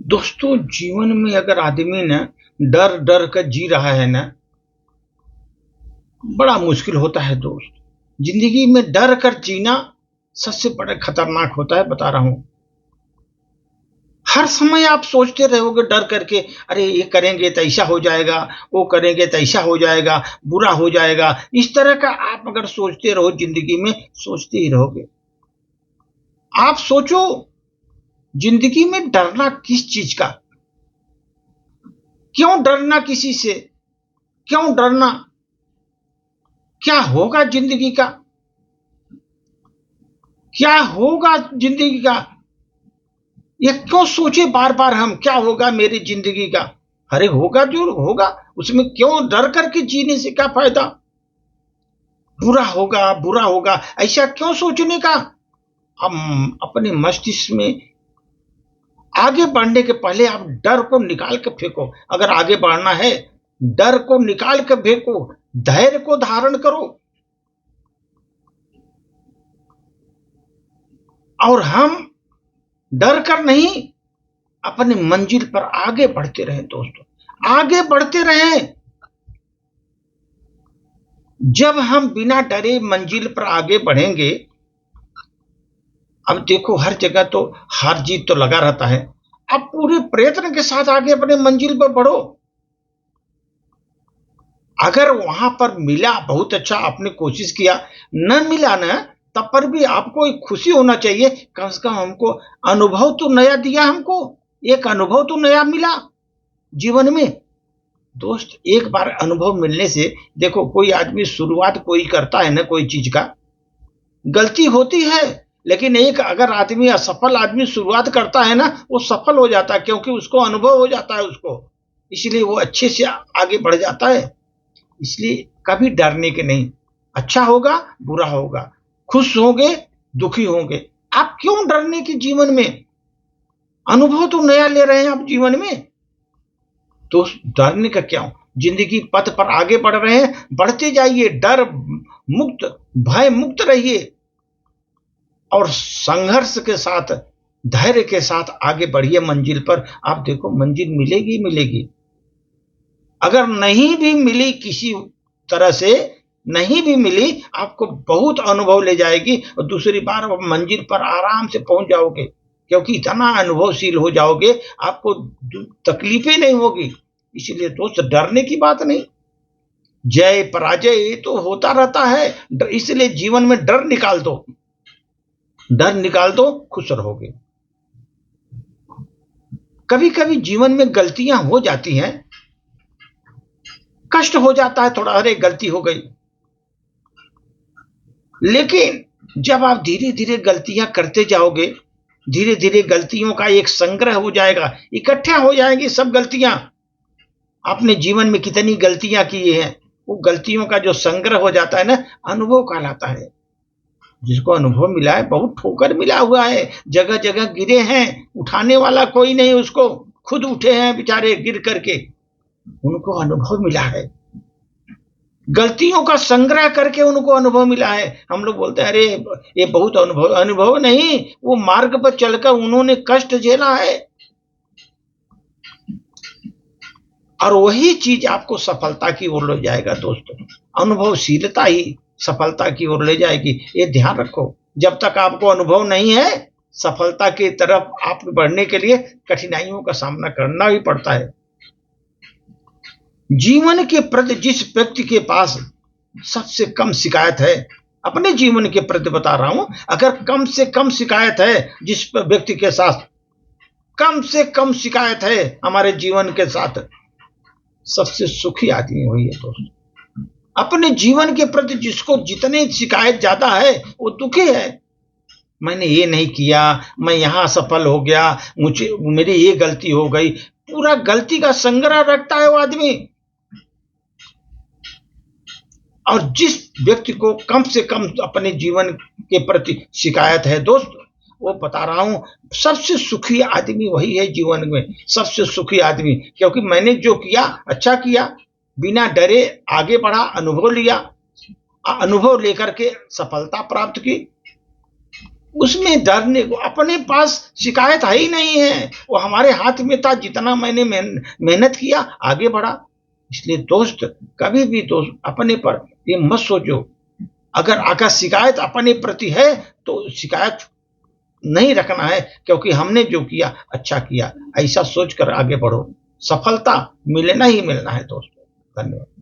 दोस्तों, जीवन में अगर आदमी ना डर डर कर जी रहा है ना, बड़ा मुश्किल होता है दोस्त। जिंदगी में डर कर जीना सबसे बड़ा खतरनाक होता है, बता रहा हूं। हर समय आप सोचते रहोगे डर करके, अरे ये करेंगे तो ऐसा हो जाएगा, वो करेंगे तो ऐसा हो जाएगा, बुरा हो जाएगा। इस तरह का आप अगर सोचते रहो जिंदगी में, सोचते ही रहोगे। आप सोचो, जिंदगी में डरना किस चीज का? क्यों डरना किसी से? क्यों डरना? क्या होगा जिंदगी का? क्या होगा जिंदगी का? ये क्यों सोचे बार बार हम, क्या होगा मेरी जिंदगी का? अरे होगा जो होगा, उसमें क्यों डर करके जीने से क्या फायदा? बुरा होगा, बुरा होगा, ऐसा क्यों सोचने का? हम अपने मस्तिष्क में आगे बढ़ने के पहले आप डर को निकाल के फेंको। अगर आगे बढ़ना है, डर को निकाल के फेंको, धैर्य को धारण करो और हम डर कर नहीं, अपनी मंजिल पर आगे बढ़ते रहे दोस्तों, आगे बढ़ते रहे। जब हम बिना डरे मंजिल पर आगे बढ़ेंगे, अब देखो हर जगह तो हार जीत तो लगा रहता है। अब पूरे प्रयत्न के साथ आगे अपने मंजिल पर बढ़ो। अगर वहां पर मिला, बहुत अच्छा, आपने कोशिश किया, न मिला ना, तब पर भी आपको एक खुशी होना चाहिए, कम से कम हमको अनुभव तो नया दिया, हमको एक अनुभव तो नया मिला जीवन में। दोस्त, एक बार अनुभव मिलने से, देखो कोई आदमी शुरुआत कोई करता है ना कोई चीज का, गलती होती है, लेकिन एक अगर आदमी असफल आदमी शुरुआत करता है ना, वो सफल हो जाता है, क्योंकि उसको अनुभव हो जाता है उसको, इसलिए वो अच्छे से आगे बढ़ जाता है। इसलिए कभी डरने के नहीं। अच्छा होगा, बुरा होगा, खुश होंगे, दुखी होंगे, आप क्यों डरने के जीवन में? अनुभव तो नया ले रहे हैं आप जीवन में, तो डरने का क्या? जिंदगी पथ पर आगे बढ़ रहे हैं, बढ़ते जाइए, डर मुक्त, भय मुक्त रहिए और संघर्ष के साथ, धैर्य के साथ आगे बढ़िए मंजिल पर। आप देखो मंजिल मिलेगी मिलेगी। अगर नहीं भी मिली किसी तरह से, नहीं भी मिली, आपको बहुत अनुभव ले जाएगी और दूसरी बार आप मंजिल पर आराम से पहुंच जाओगे, क्योंकि इतना अनुभवशील हो जाओगे, आपको तकलीफें नहीं होगी। इसलिए दोस्त, डरने की बात नहीं। जय पराजय ये तो होता रहता है, इसलिए जीवन में डर निकाल दो, डर निकाल दो, खुश रहोगे। कभी कभी जीवन में गलतियां हो जाती हैं, कष्ट हो जाता है थोड़ा, अरे गलती हो गई, लेकिन जब आप धीरे धीरे गलतियां करते जाओगे, धीरे धीरे गलतियों का एक संग्रह हो जाएगा, इकट्ठा हो जाएंगी सब गलतियां। आपने जीवन में कितनी गलतियां की हैं, वो गलतियों का जो संग्रह हो जाता है ना, अनुभव कहलाता है। जिसको अनुभव मिला है, बहुत ठोकर मिला हुआ है, जगह जगह गिरे हैं, उठाने वाला कोई नहीं, उसको खुद उठे हैं बेचारे गिर करके, उनको अनुभव मिला है। गलतियों का संग्रह करके उनको अनुभव मिला है। हम लोग बोलते हैं अरे ये बहुत अनुभव, अनुभव नहीं, वो मार्ग पर चलकर उन्होंने कष्ट झेला है, और वही चीज आपको सफलता की ओर ले जाएगा दोस्तों। अनुभवशीलता ही सफलता की ओर ले जाएगी, ये ध्यान रखो। जब तक आपको अनुभव नहीं है, सफलता की तरफ आप बढ़ने के लिए कठिनाइयों का सामना करना भी पड़ता है। जीवन के प्रति जिस व्यक्ति के पास सबसे कम शिकायत है, अपने जीवन के प्रति बता रहा हूं, अगर कम से कम शिकायत है, जिस व्यक्ति के साथ कम से कम शिकायत है हमारे जीवन के साथ, सबसे सुखी आदमी वही है दोस्त। अपने जीवन के प्रति जिसको जितनी शिकायत ज्यादा है, वो दुखी है। मैंने ये नहीं किया, मैं यहां सफल हो गया, मुझे मेरी ये गलती हो गई, पूरा गलती का संग्रह रखता है वो आदमी। और जिस व्यक्ति को कम से कम अपने जीवन के प्रति शिकायत है दोस्त, वो बता रहा हूं, सबसे सुखी आदमी वही है जीवन में, सबसे सुखी आदमी। क्योंकि मैंने जो किया अच्छा किया, बिना डरे आगे बढ़ा, अनुभव लिया, अनुभव लेकर के सफलता प्राप्त की, उसमें डरने को, अपने पास शिकायत है ही नहीं है, वो हमारे हाथ में था, जितना मैंने मेहनत किया आगे बढ़ा। इसलिए दोस्त, कभी भी दोस्त अपने पर ये मत सोचो, अगर शिकायत अपने प्रति है तो शिकायत नहीं रखना है, क्योंकि हमने जो किया अच्छा किया, ऐसा सोचकर आगे बढ़ो। सफलता मिलना ही मिलना है दोस्तों। धन्यवाद।